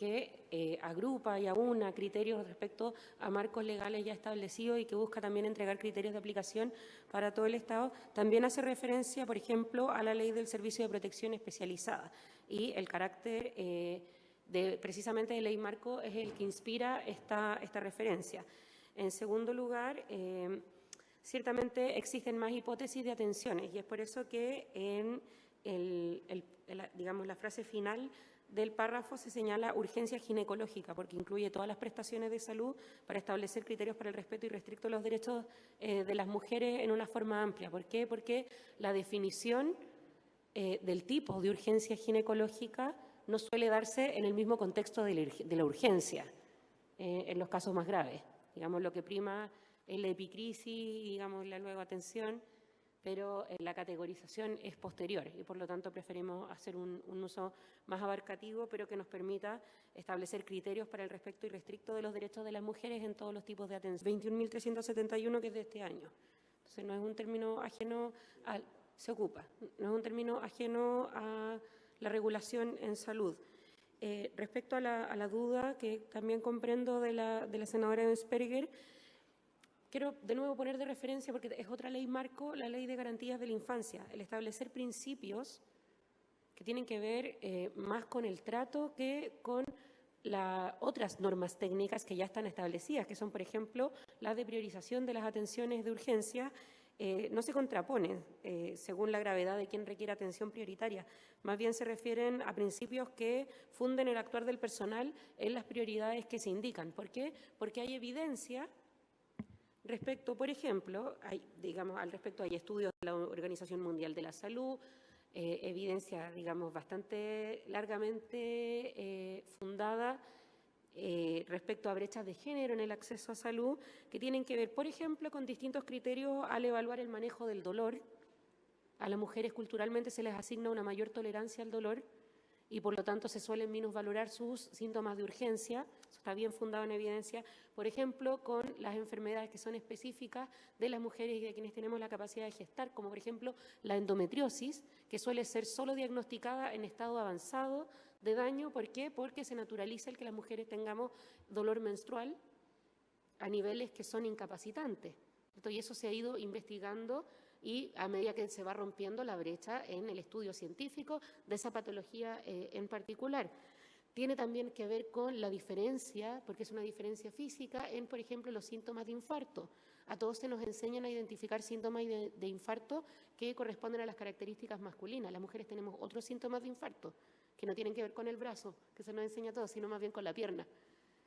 que agrupa y aúna criterios respecto a marcos legales ya establecidos y que busca también entregar criterios de aplicación para todo el Estado, también hace referencia, por ejemplo, a la Ley del Servicio de Protección Especializada y el carácter precisamente de ley marco es el que inspira esta referencia. En segundo lugar, ciertamente existen más hipótesis de atenciones y es por eso que en digamos, la frase final del párrafo se señala urgencia ginecológica, porque incluye todas las prestaciones de salud para establecer criterios para el respeto irrestricto de los derechos de las mujeres en una forma amplia. ¿Por qué? Porque la definición del tipo de urgencia ginecológica no suele darse en el mismo contexto de la urgencia, en los casos más graves. Digamos, lo que prima es la epicrisis, digamos, la luego atención, pero la categorización es posterior y por lo tanto preferimos hacer un uso más abarcativo, pero que nos permita establecer criterios para el respeto irrestricto de los derechos de las mujeres en todos los tipos de atención. 21.371, que es de este año. Entonces, no es un término ajeno se ocupa, no es un término ajeno a la regulación en salud. Respecto a la duda que también comprendo de la senadora Ensperger, quiero de nuevo poner de referencia, porque es otra ley marco, la Ley de Garantías de la Infancia, el establecer principios que tienen que ver más con el trato que con otras normas técnicas que ya están establecidas, que son, por ejemplo, las de priorización de las atenciones de urgencia. No se contraponen según la gravedad de quien requiere atención prioritaria, más bien se refieren a principios que funden el actuar del personal en las prioridades que se indican. ¿Por qué? Porque hay evidencia respecto, por ejemplo, al respecto hay estudios de la Organización Mundial de la Salud, evidencia, digamos, bastante largamente fundada respecto a brechas de género en el acceso a salud, que tienen que ver, por ejemplo, con distintos criterios al evaluar el manejo del dolor. A las mujeres culturalmente se les asigna una mayor tolerancia al dolor y por lo tanto se suelen minusvalorar sus síntomas de urgencia. Eso está bien fundado en evidencia, por ejemplo, con las enfermedades que son específicas de las mujeres y de quienes tenemos la capacidad de gestar, como por ejemplo la endometriosis, que suele ser solo diagnosticada en estado avanzado de daño. ¿Por qué? Porque se naturaliza el que las mujeres tengamos dolor menstrual a niveles que son incapacitantes. Y eso se ha ido investigando y a medida que se va rompiendo la brecha en el estudio científico de esa patología en particular. Tiene también que ver con la diferencia, porque es una diferencia física, en, por ejemplo, los síntomas de infarto. A todos se nos enseñan a identificar síntomas de infarto que corresponden a las características masculinas. Las mujeres tenemos otros síntomas de infarto que no tienen que ver con el brazo, que se nos enseña a todos, sino más bien con la pierna.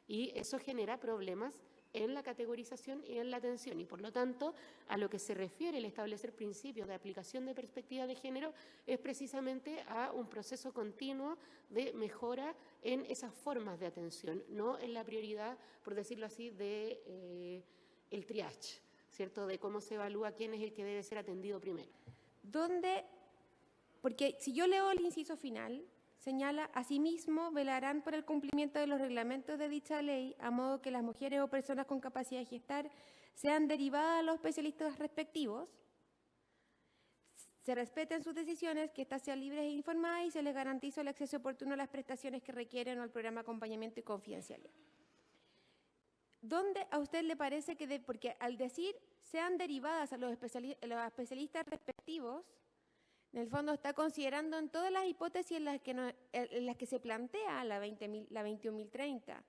Y eso genera problemas en la categorización y en la atención. Y por lo tanto, a lo que se refiere el establecer principios de aplicación de perspectiva de género es precisamente a un proceso continuo de mejora en esas formas de atención, no en la prioridad, por decirlo así, de el triage, ¿cierto? De cómo se evalúa quién es el que debe ser atendido primero. Porque si yo leo el inciso final, señala, asimismo, velarán por el cumplimiento de los reglamentos de dicha ley, a modo que las mujeres o personas con capacidad de gestar sean derivadas a los especialistas respectivos, se respeten sus decisiones, que éstas sean libres e informadas y se les garantice el acceso oportuno a las prestaciones que requieren o al programa de acompañamiento y confidencialidad. ¿Dónde a usted le parece que, porque al decir sean derivadas a los especialistas respectivos, en el fondo está considerando en todas las hipótesis en las que se plantea la 21.030.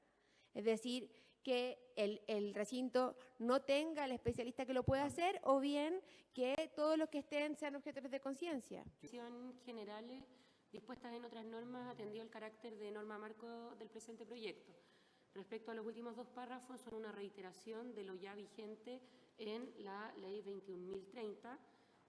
Es decir, que el recinto no tenga el especialista que lo pueda hacer o bien que todos los que estén sean objetores de conciencia. Generales dispuestas en otras normas atendió el carácter de norma marco del presente proyecto. Respecto a los últimos dos párrafos, son una reiteración de lo ya vigente en la Ley 21.030.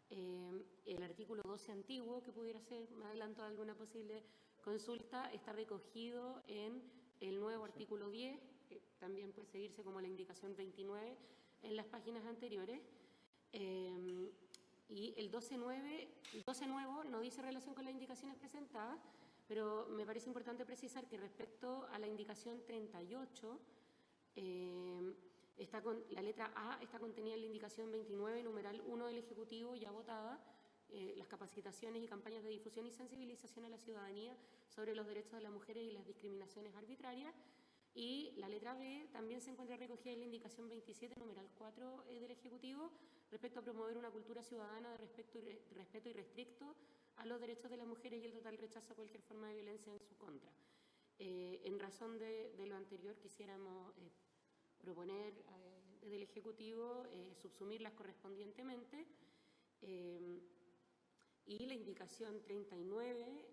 El artículo 12 antiguo, que pudiera ser, me adelanto a alguna posible consulta, está recogido en el nuevo artículo 10, que también puede seguirse como la indicación 29 en las páginas anteriores. Y el 12 nuevo no dice relación con las indicaciones presentadas, pero me parece importante precisar que respecto a la indicación 38, la letra A está contenida en la indicación 29, numeral 1 del Ejecutivo, ya votada. Las capacitaciones y campañas de difusión y sensibilización a la ciudadanía sobre los derechos de las mujeres y las discriminaciones arbitrarias. Y la letra B también se encuentra recogida en la indicación 27, numeral 4 del Ejecutivo, respecto a promover una cultura ciudadana de respeto irrestricto a los derechos de las mujeres y el total rechazo a cualquier forma de violencia en su contra. En razón de lo anterior, quisiéramos proponer desde el Ejecutivo subsumirlas correspondientemente, y la indicación 39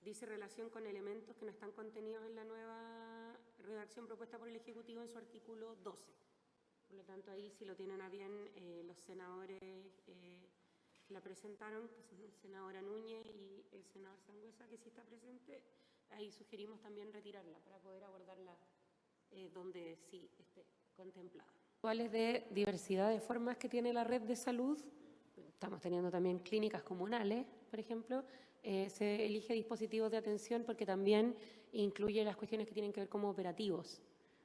dice relación con elementos que no están contenidos en la nueva redacción propuesta por el Ejecutivo en su artículo 12. Por lo tanto, ahí si lo tienen a bien los senadores que la presentaron, que son la senadora Núñez y el senador Sangüesa, que sí está presente, ahí sugerimos también retirarla para poder abordarla donde sí esté contemplada. ¿Cuáles de diversidad de formas que tiene la red de salud? Estamos teniendo también clínicas comunales, por ejemplo. Se elige dispositivos de atención porque también incluye las cuestiones que tienen que ver como operativos.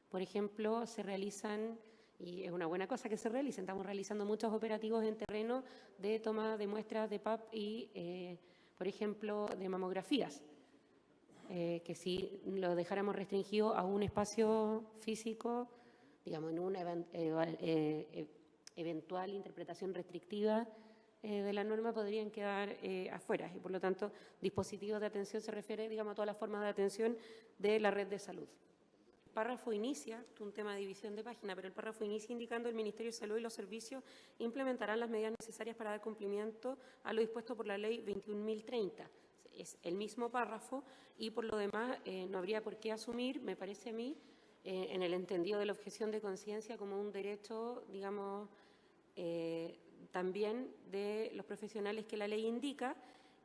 Por ejemplo, se realizan, y es una buena cosa que se realicen, estamos realizando muchos operativos en terreno de toma de muestras de PAP y, por ejemplo, de mamografías, que si lo dejáramos restringido a un espacio físico, digamos, en una eventual interpretación restrictiva de la norma, podrían quedar afuera. Y por lo tanto, dispositivos de atención se refiere, digamos, a todas las formas de atención de la red de salud. El párrafo inicia, un tema de división de página, pero el párrafo inicia indicando: el Ministerio de Salud y los servicios implementarán las medidas necesarias para dar cumplimiento a lo dispuesto por la Ley 21.030. Es el mismo párrafo y por lo demás no habría por qué asumir, me parece a mí, en el entendido de la objeción de conciencia como un derecho, digamos, también de los profesionales que la ley indica,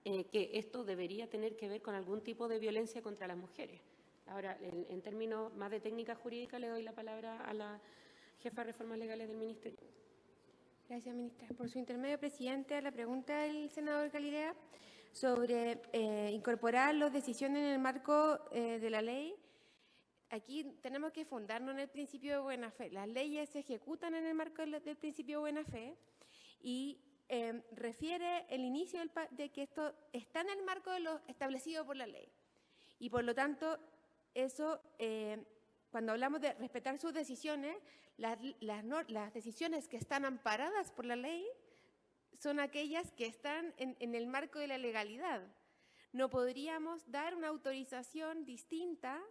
que esto debería tener que ver con algún tipo de violencia contra las mujeres. Ahora, en términos más de técnica jurídica, le doy la palabra a la jefa de reformas legales del Ministerio. Gracias, ministra. Por su intermedio, presidente, a la pregunta del senador Galilea sobre incorporar las decisiones en el marco de la ley. Aquí tenemos que fundarnos en el principio de buena fe. Las leyes se ejecutan en el marco del principio de buena fe y refiere el inicio de que esto está en el marco de lo establecido por la ley. Y por lo tanto, eso, cuando hablamos de respetar sus decisiones, las decisiones que están amparadas por la ley son aquellas que están en el marco de la legalidad. No podríamos dar una autorización distinta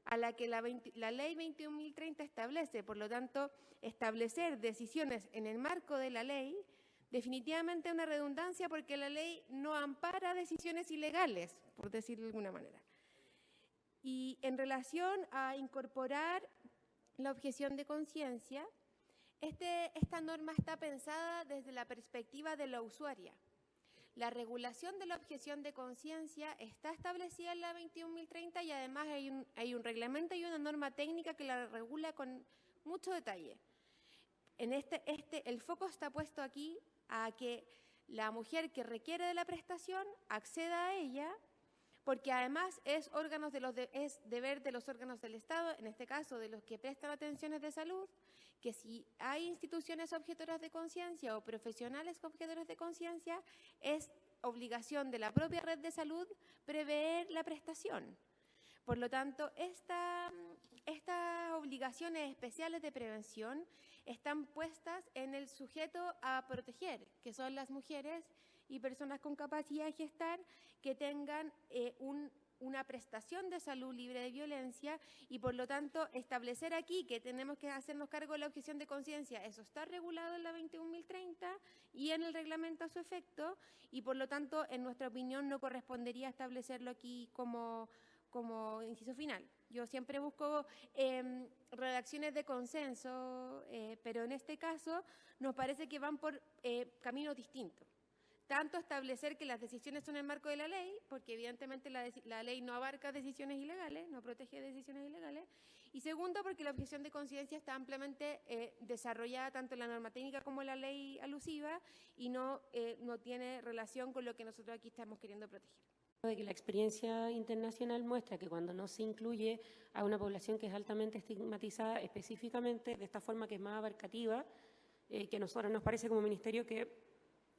a la que la Ley 21.030 establece. Por lo tanto, establecer decisiones en el marco de la ley definitivamente es una redundancia, porque la ley no ampara decisiones ilegales, por decirlo de alguna manera. Y en relación a incorporar la objeción de conciencia, esta norma está pensada desde la perspectiva de la usuaria. La regulación de la objeción de conciencia está establecida en la 21.030 y además hay un reglamento y una norma técnica que la regula con mucho detalle. En el foco está puesto aquí a que la mujer que requiere de la prestación acceda a ella, porque además es deber de los órganos del Estado, en este caso de los que prestan atenciones de salud, que si hay instituciones objetoras de conciencia o profesionales objetores de conciencia, es obligación de la propia red de salud prever la prestación. Por lo tanto, estas obligaciones especiales de prevención están puestas en el sujeto a proteger, que son las mujeres y personas con capacidad de gestar que tengan una prestación de salud libre de violencia, y por lo tanto establecer aquí que tenemos que hacernos cargo de la objeción de conciencia, eso está regulado en la 21.030 y en el reglamento a su efecto, y por lo tanto en nuestra opinión no correspondería establecerlo aquí como inciso final. Yo siempre busco redacciones de consenso, pero en este caso nos parece que van por caminos distintos. Tanto establecer que las decisiones son en el marco de la ley, porque evidentemente la ley no abarca decisiones ilegales, no protege decisiones ilegales. Y segundo, porque la objeción de conciencia está ampliamente desarrollada tanto en la norma técnica como en la ley alusiva y no tiene relación con lo que nosotros aquí estamos queriendo proteger. De que la experiencia internacional muestra que cuando no se incluye a una población que es altamente estigmatizada específicamente, de esta forma que es más abarcativa, que a nosotros nos parece como ministerio que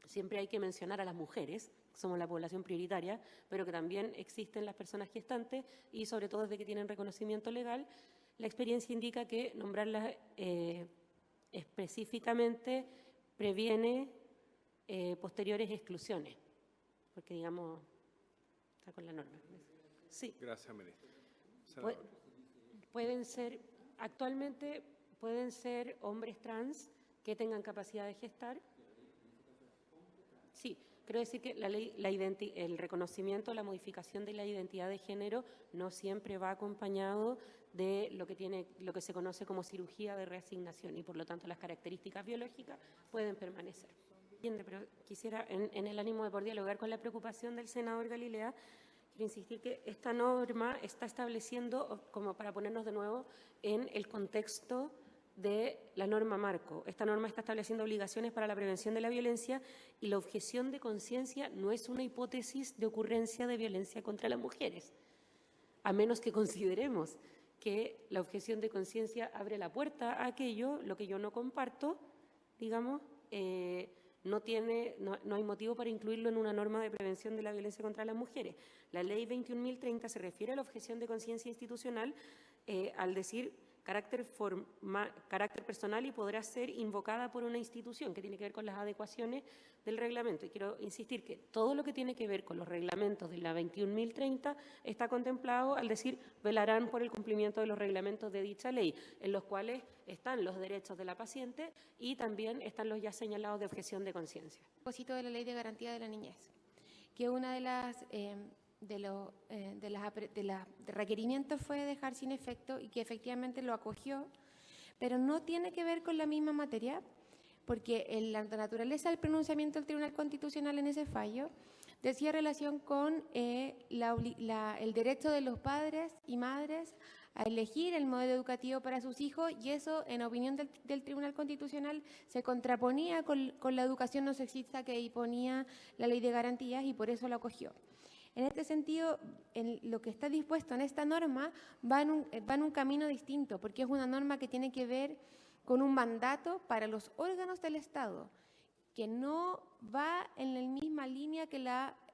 siempre hay que mencionar a las mujeres, somos la población prioritaria, pero que también existen las personas gestantes y sobre todo desde que tienen reconocimiento legal, la experiencia indica que nombrarlas específicamente previene posteriores exclusiones, porque digamos, está con la norma. Sí. Gracias, ministra. Actualmente pueden ser hombres trans que tengan capacidad de gestar. Sí, quiero decir que la ley, el reconocimiento, la modificación de la identidad de género no siempre va acompañado de lo que se conoce como cirugía de reasignación y por lo tanto las características biológicas pueden permanecer. Pero quisiera, en el ánimo de poder dialogar con la preocupación del senador Galilea, quiero insistir que esta norma está estableciendo, como para ponernos de nuevo en el contexto de la norma marco. Esta norma está estableciendo obligaciones para la prevención de la violencia y la objeción de conciencia no es una hipótesis de ocurrencia de violencia contra las mujeres, a menos que consideremos que la objeción de conciencia abre la puerta a aquello, lo que yo no comparto, digamos, no hay motivo para incluirlo en una norma de prevención de la violencia contra las mujeres. La ley 21.030 se refiere a la objeción de conciencia institucional al decir carácter personal y podrá ser invocada por una institución, que tiene que ver con las adecuaciones del reglamento. Y quiero insistir que todo lo que tiene que ver con los reglamentos de la 21.030 está contemplado al decir velarán por el cumplimiento de los reglamentos de dicha ley, en los cuales están los derechos de la paciente y también están los ya señalados de objeción de conciencia. A propósito de la Ley de Garantía de la Niñez, que una de los requerimientos fue dejar sin efecto y que efectivamente lo acogió, pero no tiene que ver con la misma materia, porque la naturaleza del pronunciamiento del Tribunal Constitucional en ese fallo decía relación con el derecho de los padres y madres a elegir el modelo educativo para sus hijos, y eso, en opinión del Tribunal Constitucional, se contraponía con la educación no sexista que imponía la Ley de Garantías, y por eso lo acogió. En este sentido, lo que está dispuesto en esta norma va en un camino distinto, porque es una norma que tiene que ver con un mandato para los órganos del Estado, que no va en la misma línea que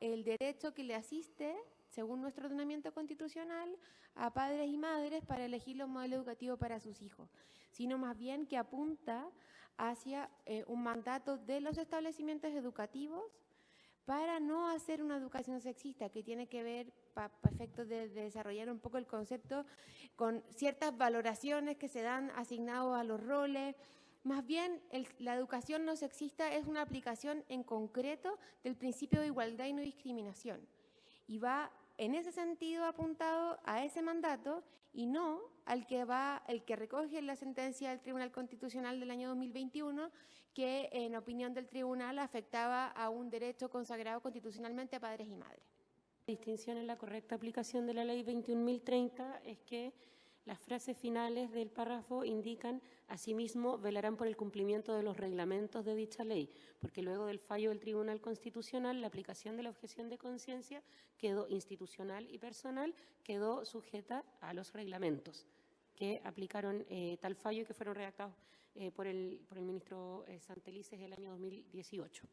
el derecho que le asiste, según nuestro ordenamiento constitucional, a padres y madres para elegir los modelos educativos para sus hijos, sino más bien que apunta hacia un mandato de los establecimientos educativos para no hacer una educación sexista, que tiene que ver, para efectos de desarrollar un poco el concepto, con ciertas valoraciones que se dan asignados a los roles. Más bien, la educación no sexista es una aplicación en concreto del principio de igualdad y no discriminación. Y va, en ese sentido, apuntado a ese mandato y no el que recoge la sentencia del Tribunal Constitucional del año 2021, que en opinión del tribunal afectaba a un derecho consagrado constitucionalmente a padres y madres. La distinción en la correcta aplicación de la ley 21.030 es que las frases finales del párrafo indican: asimismo, velarán por el cumplimiento de los reglamentos de dicha ley, porque luego del fallo del Tribunal Constitucional, la aplicación de la objeción de conciencia quedó institucional y personal, quedó sujeta a los reglamentos que aplicaron tal fallo y que fueron redactados por el ministro Santelices el año 2018.